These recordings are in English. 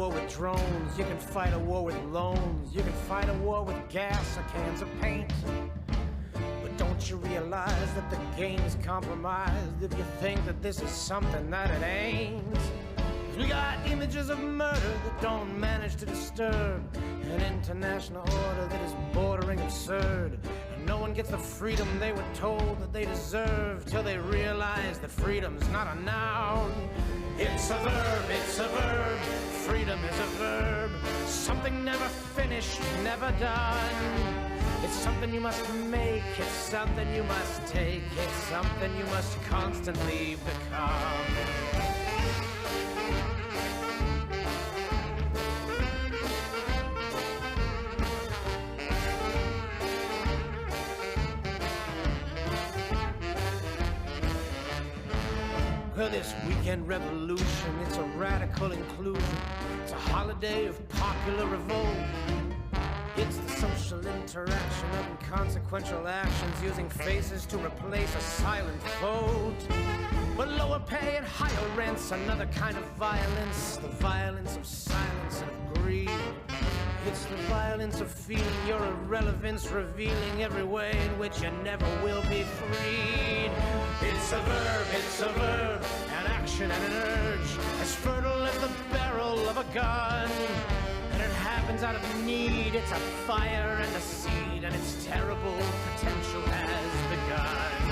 war with drones, you can fight a war with loans, you can fight a war with gas or cans of paint. But don't you realize that the game's compromised if you think that this is something that it ain't? We got images of murder that don't manage to disturb an international order that is bordering absurd. And no one gets the freedom they were told that they deserve till they realize that freedom's not a noun. It's a verb, it's a verb. Freedom is a verb. Something never finished, never done. It's something you must make, it's something you must take, it's something you must constantly become. Well, this weekend revolution, it's a radical inclusion. It's a holiday of popular revolt. It's the social interaction of inconsequential actions using faces to replace a silent vote. But lower pay and higher rents, another kind of violence, the violence of silence and of greed. It's the violence of feeling your irrelevance, revealing every way in which you never will be freed. It's a verb, an action and an urge, as fertile as the barrel of a gun. And it happens out of need, it's a fire and a seed, and its terrible potential has begun.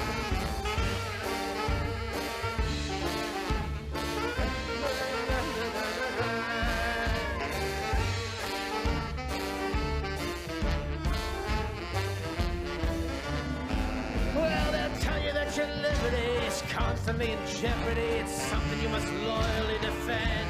Well, they'll tell you that your liberty is constantly in jeopardy. It's something you must loyally defend.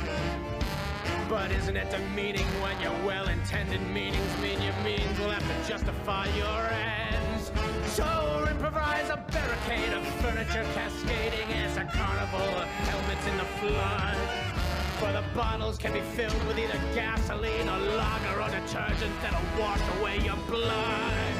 But isn't it demeaning when your well-intended meanings mean your means will have to justify your ends? So improvise a barricade of furniture cascading as a carnival of helmets in the flood. For the bottles can be filled with either gasoline or lager or detergent that'll wash away your blood.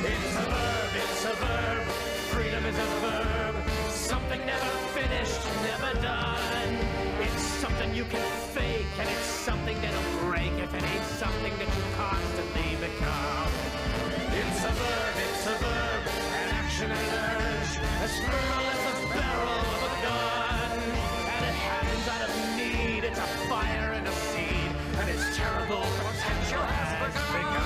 It's a verb, freedom is a verb. Something never finished, never done. It's something you can fake, and it's something that'll break if it ain't something that you constantly become. It's a verb, an action and an urge, as fertile as the barrel of a gun. And it happens out of need, it's a fire and a seed, and its terrible potential has begun.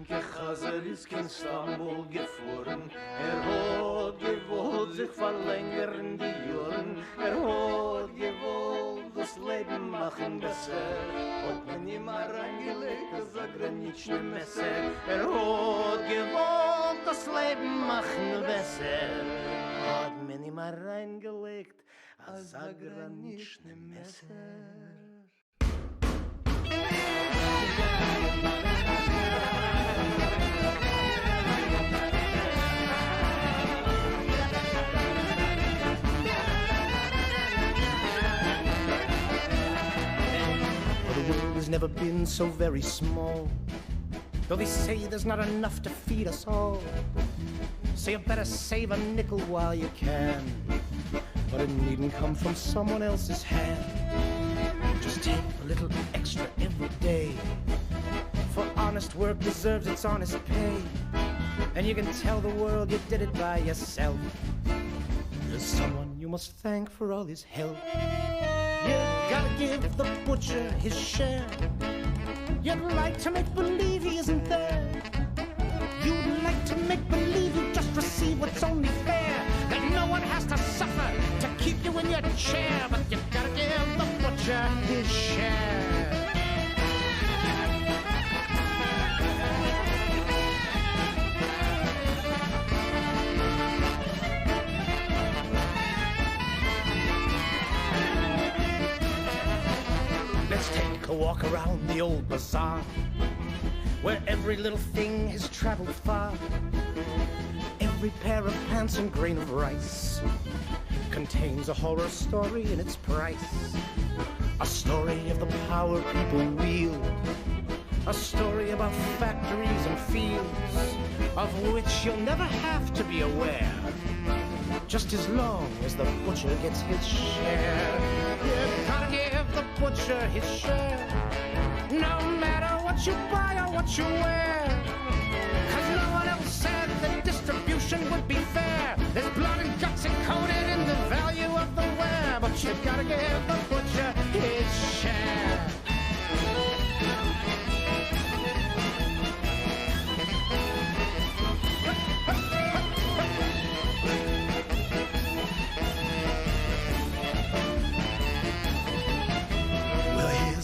Chaser ist in Istanbul gefahren. Hat gewollt sich verlängern die Jahren. Hat gewollt das Leben machen besser. Hat man ihm reingelegt das заграничное Messer. Hat gewollt das Leben machen besser. Hat man ihm reingelegt das заграничное Messer. Never been so very small. Though they say there's not enough to feed us all, so you better save a nickel while you can. But it needn't come from someone else's hand. Just take a little extra every day, for honest work deserves its honest pay. And you can tell the world you did it by yourself. There's someone you must thank for all his help. You gotta give the butcher his share. You'd like to make believe he isn't there. You'd like to make believe you just receive what's only fair, that no one has to suffer to keep you in your chair. But you gotta give the butcher his share. walk around the old bazaar, where every little thing has traveled far. Every pair of pants and grain of rice contains a horror story in its price. A story of the power people wield, a story about factories and fields, of which you'll never have to be aware, just as long as the butcher gets his share. You gotta give the butcher his share, no matter what you buy or what you wear, 'cause no one else said the distribution would be fair. There's blood and guts encoded in the value of the ware, but you gotta give the butcher his share.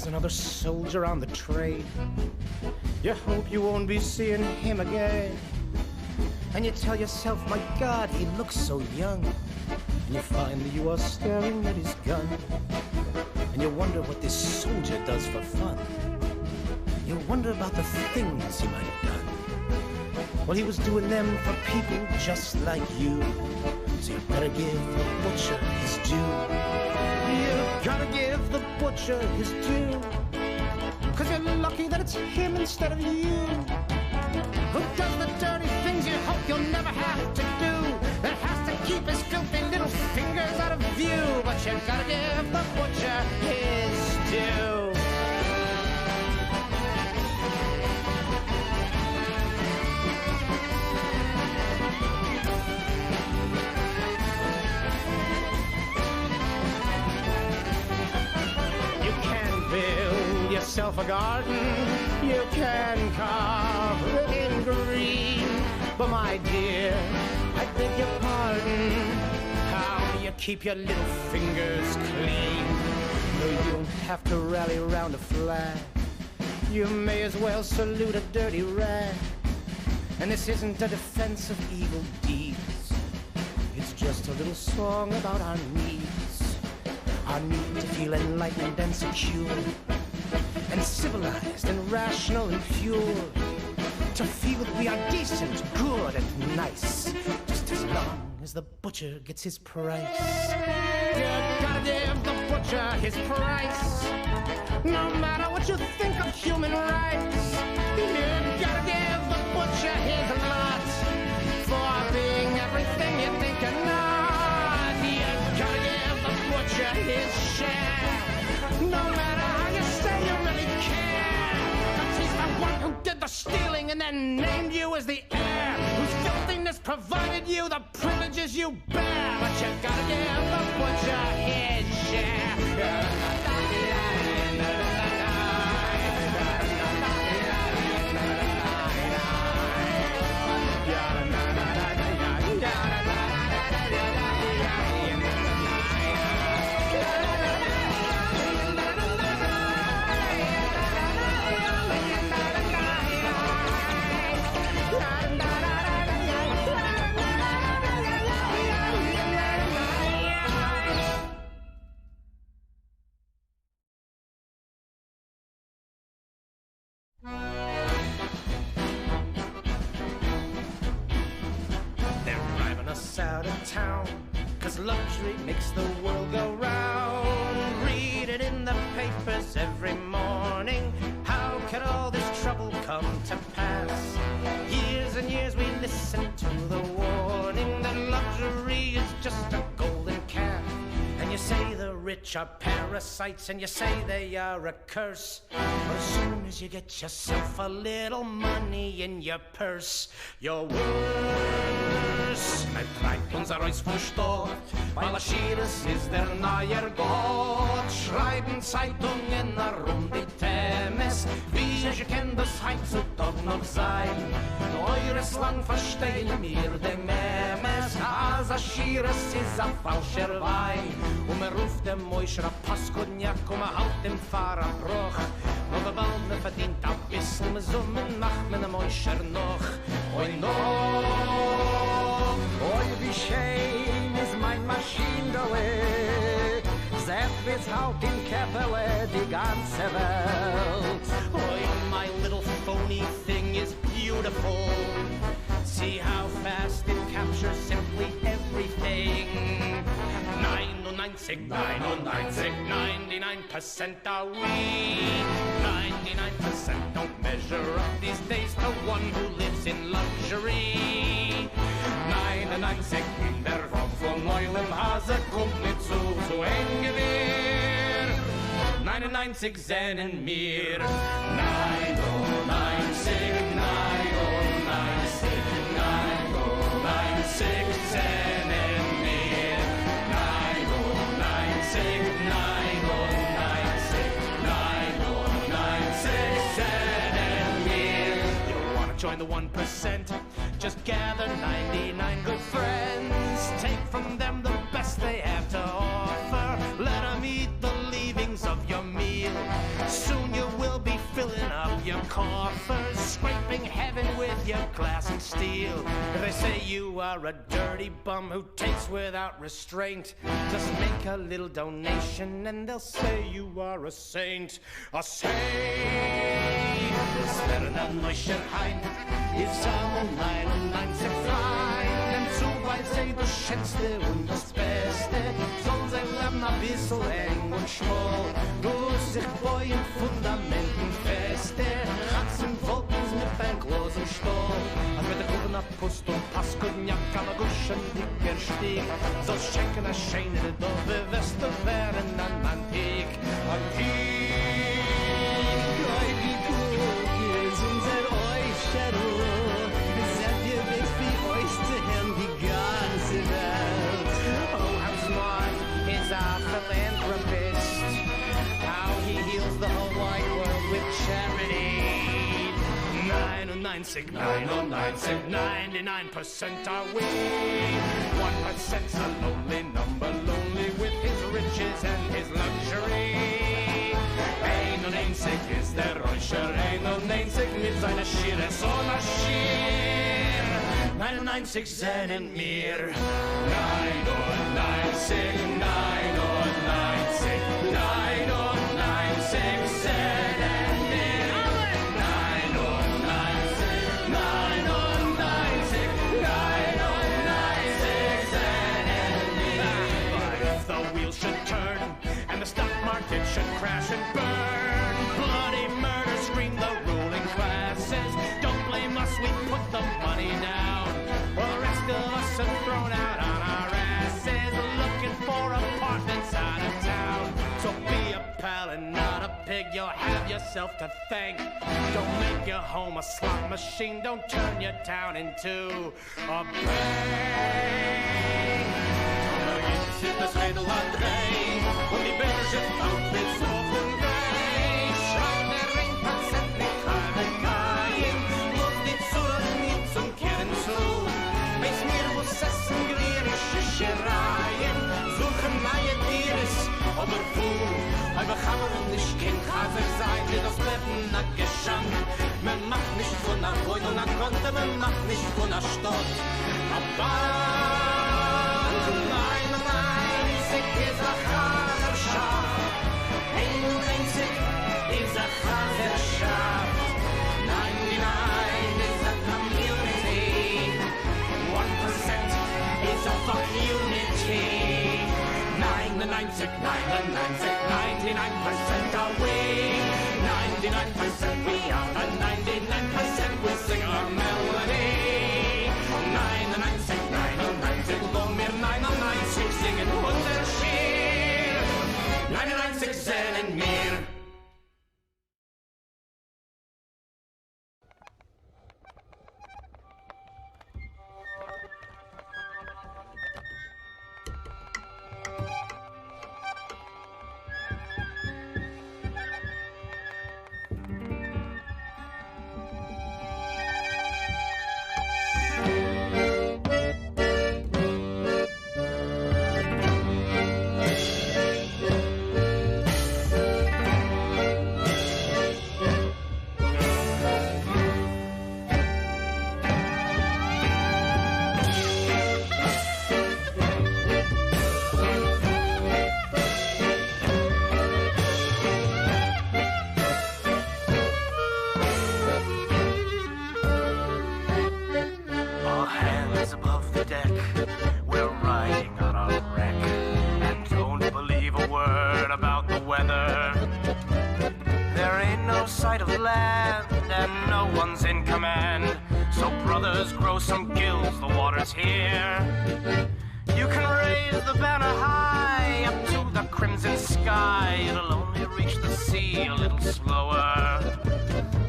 Another soldier on the trade. You hope you won't be seeing him again, and you tell yourself, my God, he looks so young. And you find that you are staring at his gun, and you wonder what this soldier does for fun. You wonder about the things he might have done. Well, he was doing them for people just like you, so you better give the butcher his due. You gotta give the butcher his due, 'cause you're lucky that it's him instead of you, who does the dirty things you hope you'll never have to do, that has to keep his filthy little fingers out of view. But you gotta give the butcher his due. Yourself a garden, you can carve it in green, but my dear, I beg your pardon, how do you keep your little fingers clean? No, you don't have to rally around a flag, you may as well salute a dirty rag. And this isn't a defense of evil deeds, it's just a little song about our needs, our need to feel enlightened and secure, and civilized and rational and pure, to feel that we are decent, good and nice, just as long as the butcher gets his price. You gotta give the butcher his price, no matter what you think of human rights. You gotta give the butcher his lot, for being everything you think you're not. You gotta give the butcher his share, no matter how you say you really care, 'cause he's the one who did the stealing and then named you as the heir, whose filthiness provided you the privileges you bear. But you gotta give the butcher his share. Out of town, 'cause luxury makes the world go round. Read it in the papers every morning. How could all this trouble come to pass? Years and years we listen to the warning that luxury is just a golden calf. And you say the rich are parasites, and you say they are a curse. But as soon as you get yourself a little money in your purse, you're worse. Ein treibt unser Reis von Stott, weil Aschires ist der neuer Gott. Schreiben Zeitungen herum die Themes, wie ich kenn das heutzutage noch sein. Eures Land verstehen mir dem Memes, als Aschires ist ein falscher Wein. Und man ruft dem Moischer Paskodniak, und man halt dem Pfarrer Bruch. Aber bald man verdient ein bisschen, mit Summen macht man dem Moischer noch. Oi noch, oi wie schön ist mein Maschine da weg. bis halt in Käppele die ganze Welt. Oh, my little phony thing is beautiful. See how fast it captures simply everything. 99 99% are we. 99% don't measure up these days to one who lives in luxury. 99 in der Welt von neulem Hase kommt nicht zu eng wir. 99 sehnen mir. 99 sehnen mir. 99 sehnen mir. You wanna join the 1%? Just gather 99 good friends. Take from them the best they have to offer. Let them eat the leavings of your meal. Soon you will be filling up your coffers, scraping heaven with your classic steel. They say you are a dirty bum who takes without restraint. Just make a little donation and they'll say you are a saint. A saint is better than Neuschenheim. Ist auch 99 fein, denn zuweit sei das Schönste und das Beste. Soll sein Leben ein bisschen eng und schmal, durch sich Bäuen Fundamenten feste. Katzen wollten mit banklosem Stahl, als mit der Kuchen ab Pust und Paskuden, ja kann man guschen, dicker Stieg. Soll schenken eine schöne, doofe Weste werden an Antik. Philanthropist, how he heals the whole wide world with charity. 99% are we. 1%'s a lonely number, lonely with his riches and his luxury. 91 ist der Räucher, 91 mit seiner Schere, so na schier. 99 sehnen mir. 99 sehnen mir. 99 sehnen mir. But if the wheels should turn and the stock market should crash and burn, bloody murder scream the ruling classes. Don't blame us, we put the money down. Well, the rest of us are thrown out on our asses, looking for apartments out of town. So be a pal and not a pig, you'll have yourself to thank. Don't make your home a slot machine, don't turn your town into a bank. Jetzt ist das Mädel an drei und die Berge fällt mit so viel Wein. Schreibt der 1% nicht halbe Kaien, muss nicht zurück, nicht zum Kehren zu. Bis mir muss essen grierische Schereien, suchen neue Tieres, aber wo? Aber kann man nicht kein Chaser sein, wie das Leben nicht geschenkt. Man macht nicht von einer Freude und einer Konte, man macht nicht von einer Stadt. Aber 99 ist eine Chaserschaft, 91 ist eine Chaserschaft, 99 ist a community, 1% is a fuck unity. 99 are we. 99% we are, and 99% will sing our melody. 99 wollen wir 99 singen unser Schier. 99 sehnen mir. right of land, and no one's in command. So brothers, grow some gills, the water's here. You can raise the banner high up to the crimson sky. It'll only reach the sea a little slower,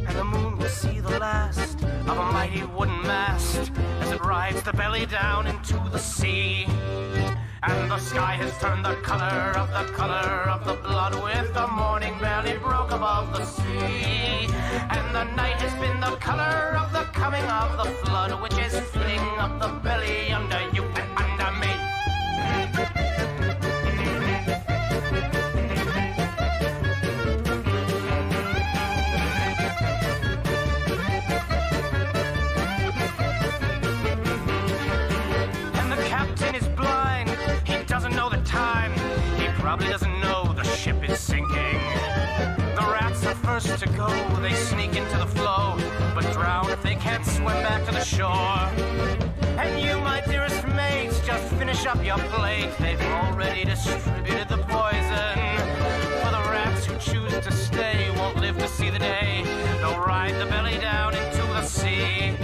and the moon will see the last of a mighty wooden mast as it rides the belly down into the sea. And the sky has turned the color of the blood, with the morning barely broke above the sea. And the night has been the color of the coming of the flood, which is filling up the belly under you and under me. And the captain is blind, he doesn't know the time, he probably doesn't know the ship is sinking. The rats are first to go, they sneak into the flow, but drown if they can't swim back to the shore. And you, my dearest mates, just finish up your plate, they've already distributed the poison. For the rats who choose to stay won't live to see the day, they'll ride the belly down into the sea.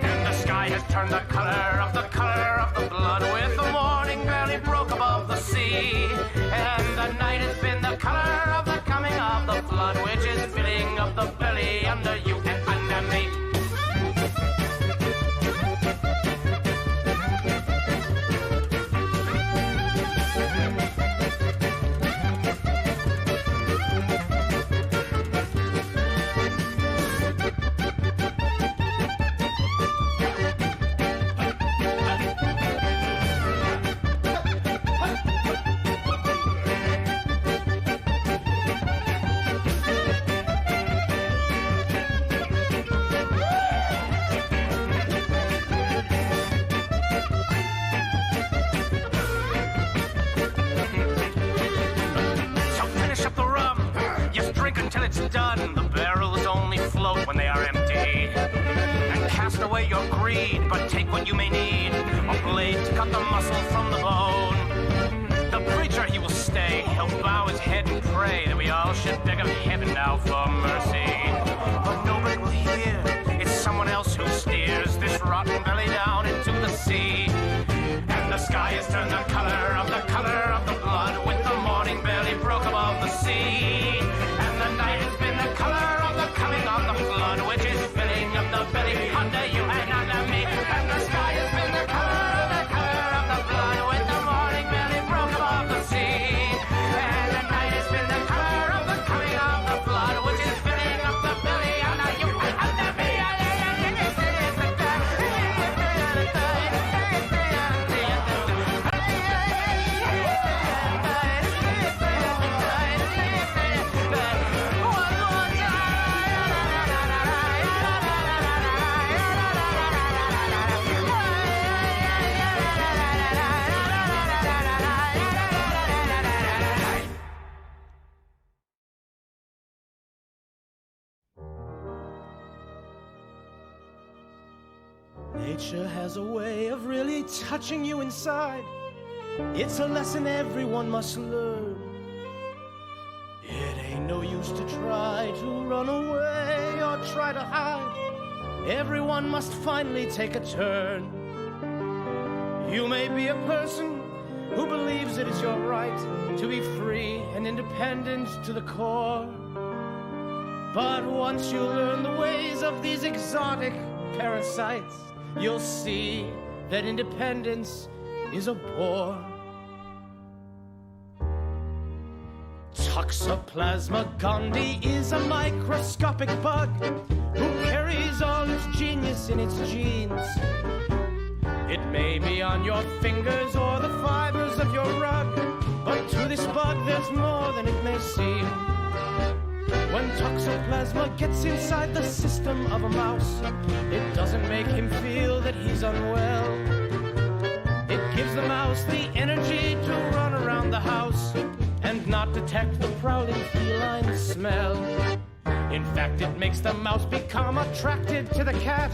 And the sky has turned the color of the blood, with the morning barely broke above the sea. And the night has been the color of the coming of the flood, which is filling up the belly under you and under me. Done. The barrels only float when they are empty. And cast away your greed, but take what you may need. A blade to cut the muscle from the bone. The preacher, he will stay. He'll bow his head and pray that we all should beg of heaven now for mercy. But nobody will hear. It's someone else who steers this rotten belly down into the sea. And the sky has turned the color of the blood, with the morning barely broke above the sea. And the night has been the color of the coming of the flood, which is filling up the belly under you and under me. And the sky has been the color of the blood, with the morning barely broke above the sea. And the night has been the color of the coming of the flood, which is filling up the belly under you and under me. Nature has a way of really touching you inside. It's a lesson everyone must learn. It ain't no use to try to run away or try to hide. Everyone must finally take a turn. You may be a person who believes it is your right to be free and independent to the core. But once you learn the ways of these exotic parasites, you'll see that independence is a bore. Toxoplasma gondii is a microscopic bug who carries all its genius in its genes. It may be on your fingers or the fibers of your rug, but to this bug there's more than it may seem. When toxoplasma gets inside the system of a mouse, it doesn't make him feel that he's unwell. It gives the mouse the energy to run around the house and not detect the prowling feline smell. In fact, it makes the mouse become attracted to the cat.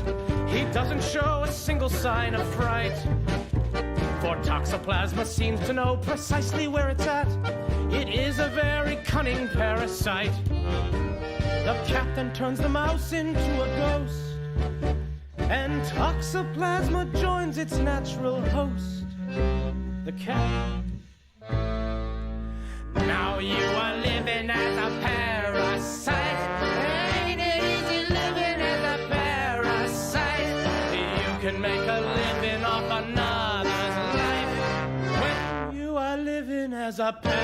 He doesn't show a single sign of fright, for toxoplasma seems to know precisely where it's at. It is a very cunning parasite. The captain turns the mouse into a ghost, and toxoplasma joins its natural host, the cat. Now you are living as a parasite. Ain't it easy living as a parasite? You can make a living off another's life when you are living as a parasite.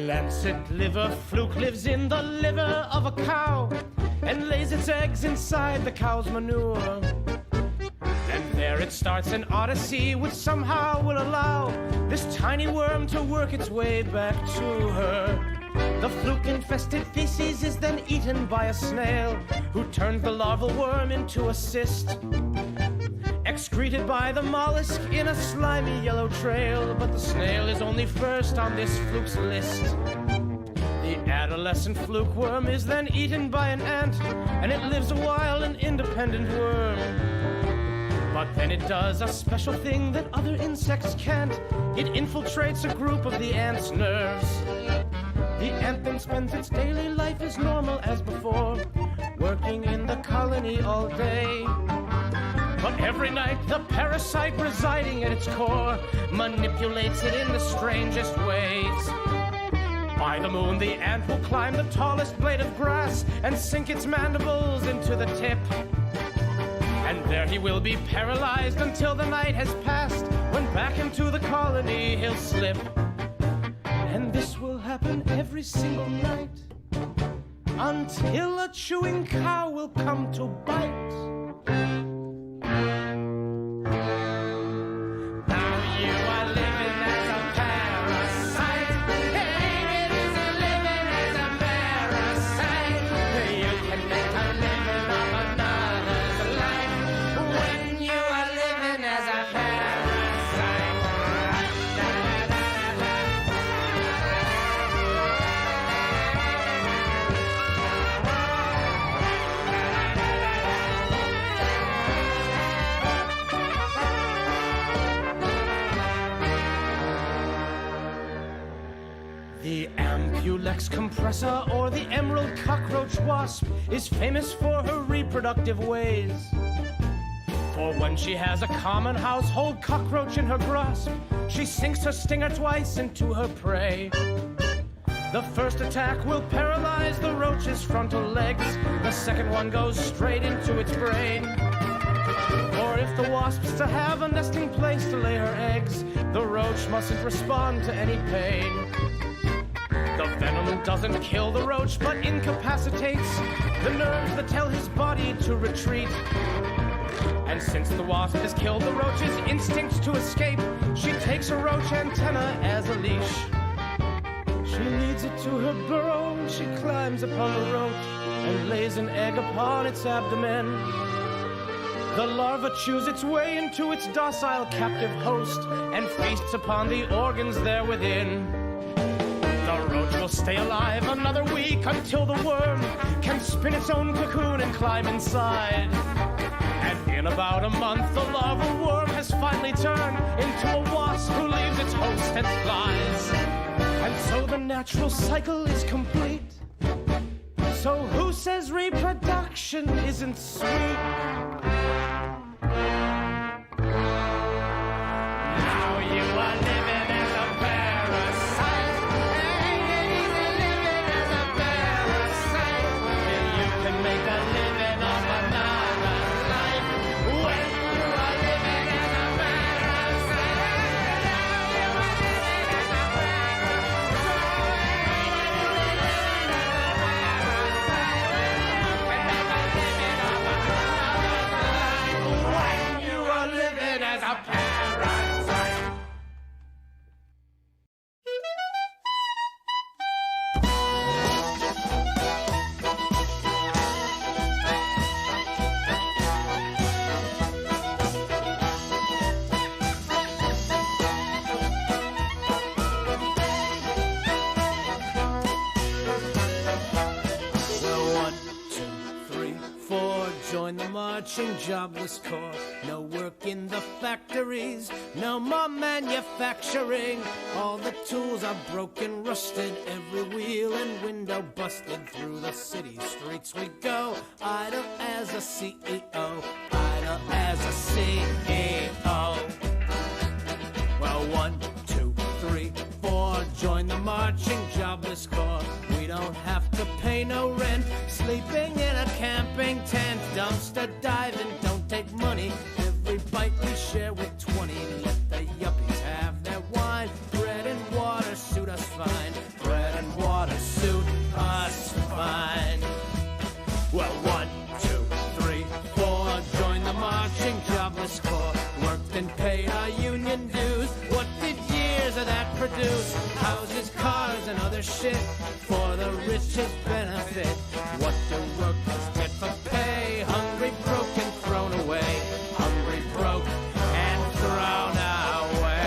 Lancet liver fluke lives in the liver of a cow and lays its eggs inside the cow's manure. And there it starts an odyssey which somehow will allow this tiny worm to work its way back to her. The fluke-infested feces is then eaten by a snail who turns the larval worm into a cyst, excreted by the mollusk in a slimy yellow trail. But the snail is only first on this fluke's list. The adolescent fluke worm is then eaten by an ant, and it lives a while an independent worm. But then it does a special thing that other insects can't. It infiltrates a group of the ant's nerves. The ant then spends its daily life as normal as before, working in the colony all day. But every night the parasite residing at its core manipulates it in the strangest ways. By the moon the ant will climb the tallest blade of grass and sink its mandibles into the tip. And there he will be paralyzed until the night has passed, when back into the colony he'll slip. And this will happen every single night until a chewing cow will come to bite. The Ampulex compressor, or the emerald cockroach wasp, is famous for her reproductive ways. For when she has a common household cockroach in her grasp, she sinks her stinger twice into her prey. The first attack will paralyze the roach's frontal legs. The second one goes straight into its brain. For if the wasp's to have a nesting place to lay her eggs, the roach mustn't respond to any pain. The venom doesn't kill the roach, but incapacitates the nerves that tell his body to retreat. And since the wasp has killed the roach's instinct to escape, she takes a roach antenna as a leash. She leads it to her burrow, and she climbs upon the roach and lays an egg upon its abdomen. The larva chews its way into its docile captive host and feasts upon the organs there within. The roach will stay alive another week until the worm can spin its own cocoon and climb inside. And in about a month, the larval worm has finally turned into a wasp who leaves its host and flies. And so the natural cycle is complete. So who says reproduction isn't sweet? Now you are living as a parasite. Ain't it easy living as a parasite? You can make a living off another life when you are living as a parasite. Now you are living as a marching jobless corps. No work in the factories, no more manufacturing. All the tools are broken, rusted, every wheel and window busted. Through the city streets we go, idle as a CEO, idle as a CEO. Well, 1, 2, 3, 4, join the marching jobless corps. We don't have to pay no rent, sleeping in a camping tent, dumpster diving, don't take money. Every bite we share with 20. Let the yuppies have their wine. Bread and water suit us fine. Bread and water suit us fine. Well, 1, 2, 3, 4, join the marching jobless corps. Worked and paid our union dues. What did years of that produce? Houses, cars, and other shit for the richest benefit. What do workers get for pay? Hungry, broken, thrown away. Hungry, broke, and thrown away.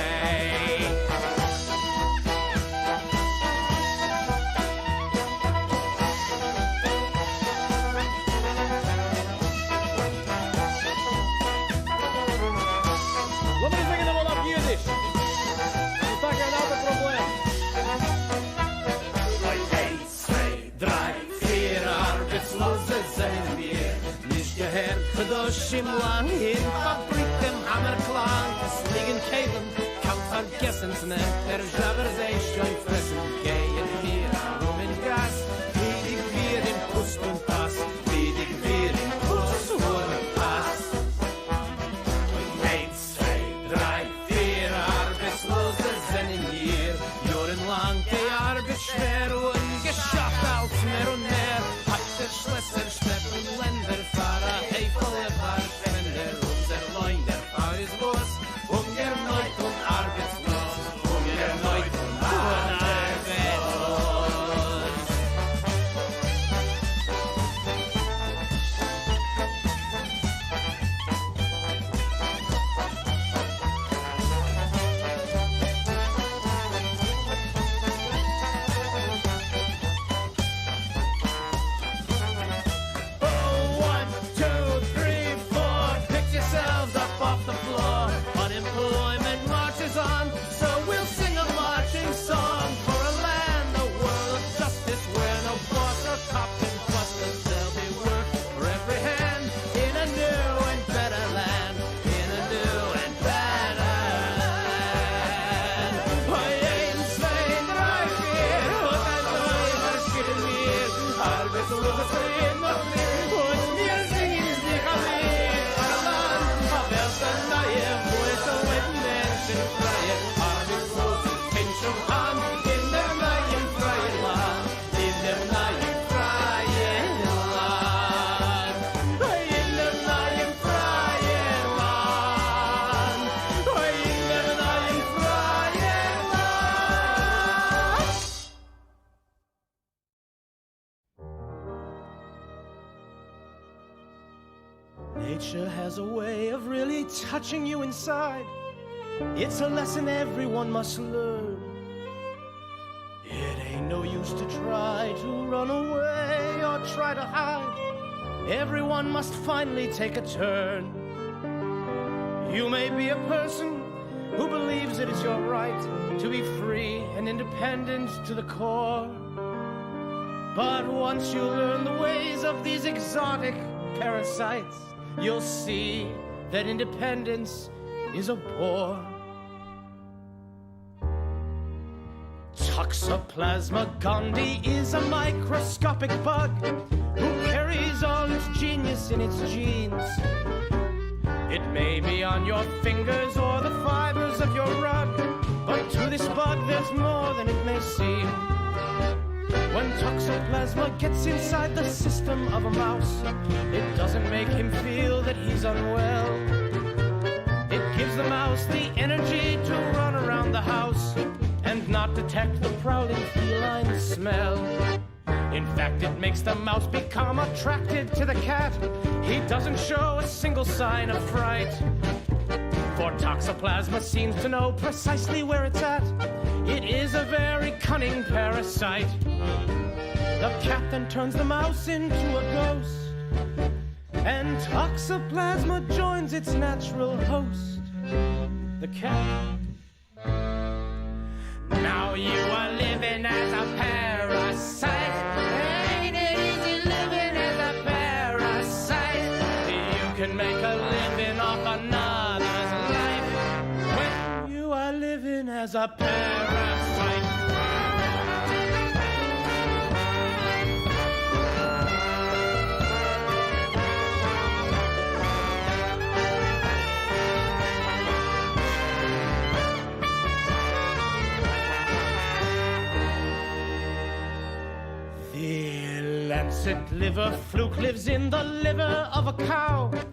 Wat is er nou op Jiddisch? Ik pak er nou de probleem. 1, 2, 3, 4 Arbeitslose sind wir. Nicht gehört Kedoshim lang in Fabriken Hammerklang. Es liegen Kälen, kaum vergessen's nicht. Der Jabber sei schon fressen. Gehen wir rum in Gas, wie die wir im Pust und Pass. Wie die wir im Pust und Pass. 1, 2, 3, 4 Arbeitslose sind hier. Jahrelang die Arbeit schwer und geschafft als mehr und mehr. Hat der Schlösser, Städten, Länder, Fahrer, Heifel, Fahrschwender, unser Leun, der Fahr ist los. Ungerneut und arbeitslos, ungerneut und arbeitslos. Oh, 1, 2, 3, 4, pick yourselves up off the floor. Unemployment marches on, so we'll sing a marching song for a land, a world of justice, where no boss or cop can bust us. There'll be work for every hand in a new and better land, in a new and better land. 1, 2, 3, 4, und ein neues verschieden wir. Arbeitslose stehen noch mehr, und wir singen sie Khalid. Ein Land, auf erster Reihe, wo es so mit Menschen freie. Arbeitslose sind schon an, in der neuen freien Land, in der neuen freien Land. In der neuen freien Land, in der neuen freien Land. Nature has a way of really touching you inside. It's a lesson everyone must learn. It ain't no use to try to run away or try to hide. Everyone must finally take a turn. You may be a person who believes it is your right to be free and independent to the core. But once you learn the ways of these exotic parasites, you'll see that independence is a bore. Toxoplasma gondii is a microscopic bug who carries all its genius in its genes. It may be on your fingers or the fibers of your rug, but to this bug there's more than it may seem. When toxoplasma gets inside the system of a mouse, it doesn't make him feel that he's unwell. It gives the mouse the energy to run around the house and not detect the prowling feline smell. In fact, it makes the mouse become attracted to the cat. He doesn't show a single sign of fright. For toxoplasma seems to know precisely where it's at. It is a very cunning parasite. The cat then turns the mouse into a ghost and toxoplasma joins its natural host, the cat. Now you are living as a parasite. Ain't it easy living as a parasite? You can make a living off another's life when you are living as a parasite. The lancet liver fluke lives in the liver of a cow.